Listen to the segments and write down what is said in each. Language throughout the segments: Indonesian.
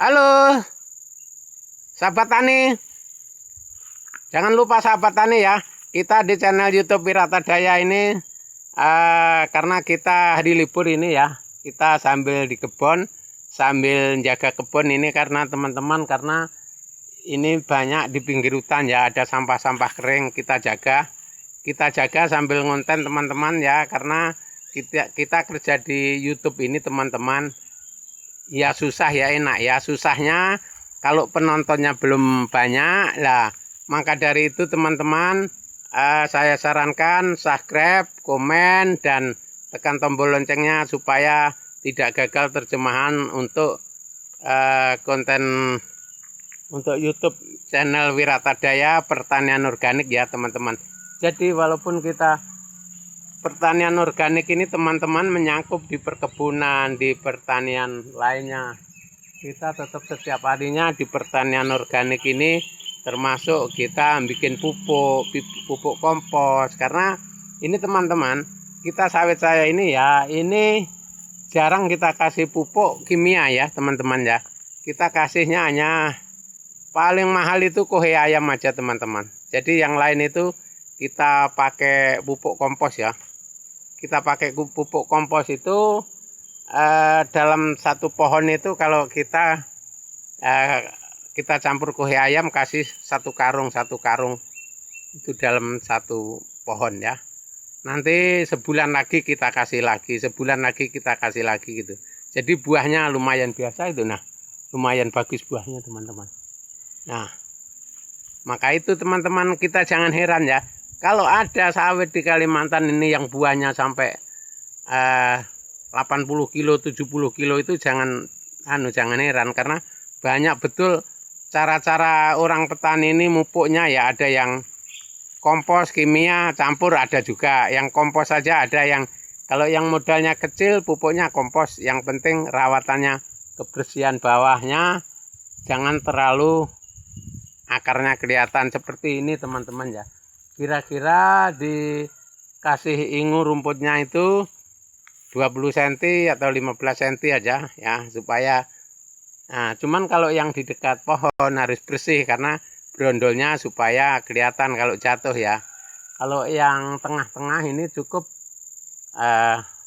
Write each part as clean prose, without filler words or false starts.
Halo, sahabat tani. Jangan lupa sahabat tani ya. Kita di channel YouTube Wirata Daya ini karena kita hari libur ini ya. Kita sambil di kebun, sambil jaga kebun ini karena teman-teman karena ini banyak di pinggir hutan ya, ada sampah-sampah kering kita jaga. Kita jaga sambil ngonten teman-teman ya, karena kita kerja di YouTube ini teman-teman. Ya susah ya enak ya, susahnya kalau penontonnya belum banyak lah. Maka dari itu teman-teman saya sarankan subscribe, komen, dan tekan tombol loncengnya supaya tidak gagal terjemahan untuk konten untuk YouTube channel Wirata Daya Pertanian Organik ya teman-teman. Jadi walaupun kita pertanian organik ini teman-teman menyangkut di perkebunan, di pertanian lainnya. Kita tetap setiap harinya di pertanian organik ini termasuk kita bikin pupuk kompos. Karena ini teman-teman, kita sawit saya ini ya, ini jarang kita kasih pupuk kimia ya teman-teman ya. Kita kasihnya hanya paling mahal itu kohe ayam aja teman-teman. Jadi yang lain itu kita pakai pupuk kompos ya. Kita pakai pupuk kompos itu dalam satu pohon itu kalau kita campur kohe ayam kasih satu karung itu dalam satu pohon ya. Nanti sebulan lagi kita kasih lagi, sebulan lagi kita kasih lagi gitu. Jadi buahnya lumayan biasa itu, nah lumayan bagus buahnya teman-teman. Nah maka itu teman-teman kita jangan heran ya. Kalau ada sawit di Kalimantan ini yang buahnya sampai 80 kilo, 70 kilo itu jangan heran, karena banyak betul cara-cara orang petani ini mupuknya ya. Ada yang kompos kimia campur, ada juga yang kompos saja, ada yang kalau yang modalnya kecil pupuknya kompos. Yang penting rawatannya, kebersihan bawahnya jangan terlalu akarnya kelihatan seperti ini teman-teman ya. Kira-kira dikasih ingu rumputnya itu 20 cm atau 15 cm aja ya, supaya cuman kalau yang di dekat pohon harus bersih karena brondolnya supaya kelihatan kalau jatuh ya. Kalau yang tengah-tengah ini cukup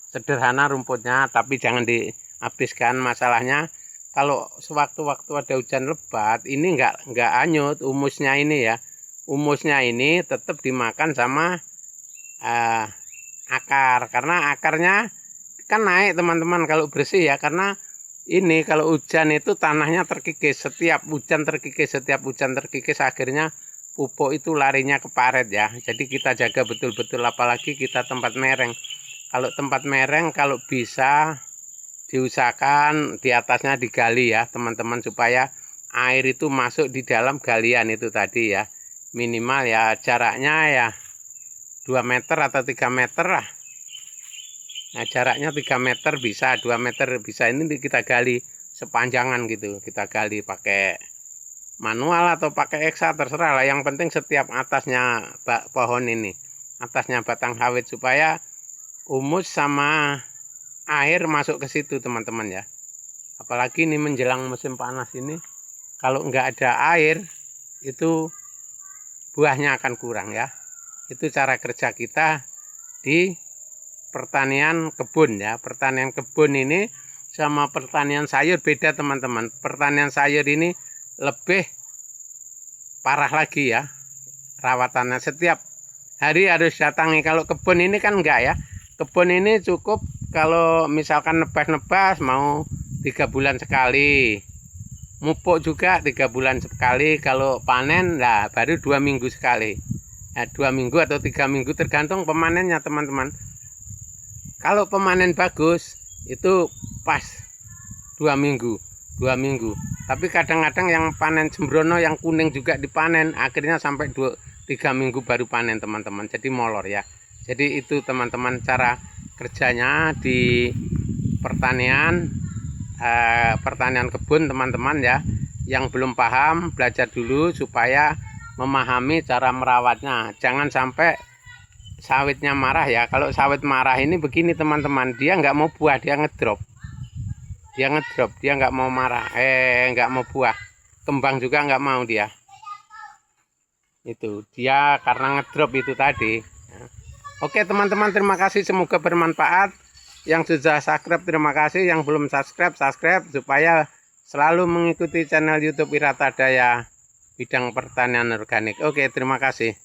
sederhana rumputnya, tapi jangan dihabiskan. Masalahnya kalau sewaktu-waktu ada hujan lebat ini enggak anyut humusnya ini ya. Humusnya ini tetap dimakan sama akar, karena akarnya kan naik teman-teman kalau bersih ya. Karena ini kalau hujan itu tanahnya terkikis, setiap hujan terkikis akhirnya pupuk itu larinya ke paret ya. Jadi kita jaga betul-betul, apalagi kita tempat mereng. Kalau tempat mereng kalau bisa diusahakan di atasnya digali ya teman-teman, supaya air itu masuk di dalam galian itu tadi ya. Minimal ya jaraknya ya 2 meter atau 3 meter lah. Nah jaraknya 3 meter bisa, 2 meter bisa. Ini kita gali sepanjangan gitu. Kita gali pakai manual atau pakai eksa terserah lah. Yang penting setiap atasnya pohon ini, atasnya batang sawit, supaya humus sama air masuk ke situ teman-teman ya. Apalagi ini menjelang musim panas ini, kalau nggak ada air itu buahnya akan kurang ya. Itu cara kerja kita di pertanian kebun ya. Pertanian kebun ini sama pertanian sayur beda teman-teman. Pertanian sayur ini lebih parah lagi ya rawatannya, setiap hari harus datangi. Kalau kebun ini kan enggak ya. Kebun ini cukup kalau misalkan nebas-nebas mau 3 bulan sekali. Mupuk juga 3 bulan sekali. Kalau panen lah baru 2 minggu sekali. 2 minggu atau 3 minggu tergantung pemanennya teman-teman. Kalau pemanen bagus itu pas 2 minggu. Tapi kadang-kadang yang panen sembrono yang kuning juga dipanen, akhirnya sampai 3 minggu baru panen teman-teman. Jadi molor ya. Jadi itu teman-teman cara kerjanya di pertanian kebun teman-teman ya. Yang belum paham belajar dulu supaya memahami cara merawatnya. Jangan sampai sawitnya marah ya. Kalau sawit marah ini begini teman-teman, dia nggak mau buah, dia ngedrop. dia ngedrop, dia nggak mau marah, nggak mau buah, kembang juga nggak mau dia. Itu dia karena ngedrop itu tadi. Oke teman-teman, terima kasih, semoga bermanfaat. Yang sudah subscribe terima kasih, yang belum subscribe supaya selalu mengikuti channel YouTube Wiratadaya bidang pertanian organik. Oke, terima kasih.